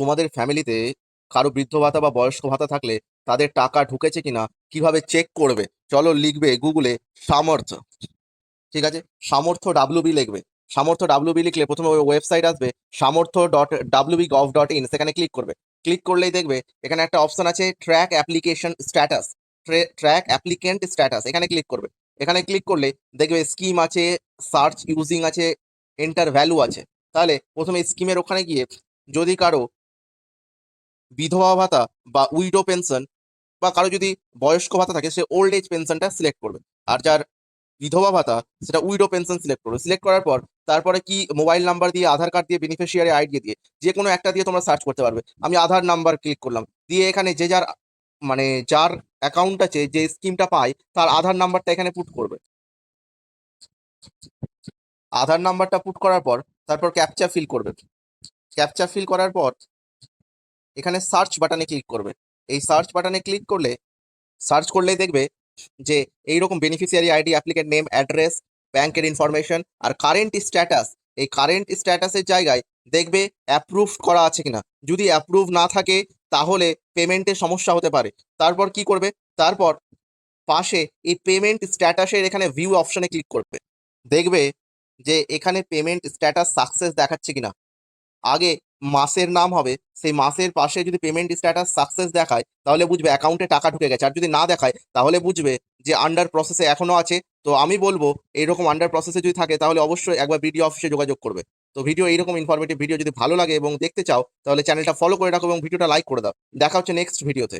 তোমাদের ফ্যামিলিতে কারো বৃদ্ধ ভাতা বা বয়স্ক ভাতা থাকলে তাদের টাকা ঢুকেছে কিনা কিভাবে চেক করবে? চলো, লিখবে গুগলে সামর্থ্য। ঠিক আছে, সামর্থ্য ডাব্লিউবি লিখবে। সামর্থ্য ডাব্লিউবি লিখলে প্রথমে ওয়েবসাইট আসবে samortho.wbgov.in, সেখানে ক্লিক করবে। ক্লিক করলেই দেখবে এখানে একটা অপশন আছে track application status, track applicant status, এখানে ক্লিক করবে। এখানে ক্লিক করলে দেখবে স্কিম আছে, সার্চ ইউজিং আছে, এন্টার ভ্যালু আছে। তাহলে প্রথমে স্কিমের ওখানে গিয়ে যদি কারো বিধবা ভাতা বা উইডো পেনশন বা কারো যদি বয়স্ক ভাতা থাকে সে ওল্ড এজ পেনশনটা সিলেক্ট করবে। আর যার বিধবা ভাতা সেটা উইডো পেনশন সিলেক্ট করবে। সিলেক্ট করার পর তারপরে কি মোবাইল নাম্বার দিয়ে, আধার কার্ড দিয়ে, বেনিফিশিয়ারি আইডি দিয়ে যে কোনো একটা দিয়ে তোমরা সার্চ করতে পারবে। আমি আধার নাম্বার ক্লিক করলাম, দিয়ে এখানে যে যার মানে যার অ্যাকাউন্ট আছে, যে স্কিমটা পায়, তার আধার নাম্বারটা এখানে পুট করবে। আধার নাম্বারটা পুট করার পর তারপর ক্যাপচা ফিল করবে। ক্যাপচা ফিল করার পর এখানে সার্চ বাটনে ক্লিক করবে। এই সার্চ বাটনে ক্লিক করলে সার্চ করলেই দেখবে যে এইরকম beneficiary ID, applicant name, address, ব্যাংকের ইনফরমেশন আর কারেন্ট স্ট্যাটাস। এই কারেন্ট স্ট্যাটাসের জায়গায় দেখবে অ্যাপ্রুভ করা আছে কিনা। যদি অ্যাপ্রুভ না থাকে তাহলে পেমেন্টের সমস্যা হতে পারে। তারপর কি করবে? তারপর পাশে এই পেমেন্ট স্ট্যাটাসের এখানে ভিউ অপশনে ক্লিক করবে। দেখবে যে এখানে পেমেন্ট স্ট্যাটাস সাকসেস দেখাচ্ছে কিনা। আগে মাসের নাম হবে, সেই মাসের পাশে যদি পেমেন্ট স্ট্যাটাস সাকসেস দেখায় তাহলে বুঝবে অ্যাকাউন্টে টাকা ঢুকে গেছে। আর যদি না দেখায় তাহলে বুঝবে যে আন্ডার প্রসেসে এখনো আছে। তো আমি বলবো এইরকম আন্ডার প্রসেসে যদি থাকে তাহলে অবশ্যই একবার বিডিও অফিসে যোগাযোগ করবে। তো ভিডিও, এইরকম ইনফরমেটিভ ভিডিও যদি ভালো লাগে এবং দেখতে চাও তাহলে চ্যানেলটা ফলো করে রাখো এবং ভিডিওটা লাইক করে দাও। দেখা হচ্ছে নেক্সট ভিডিওতে।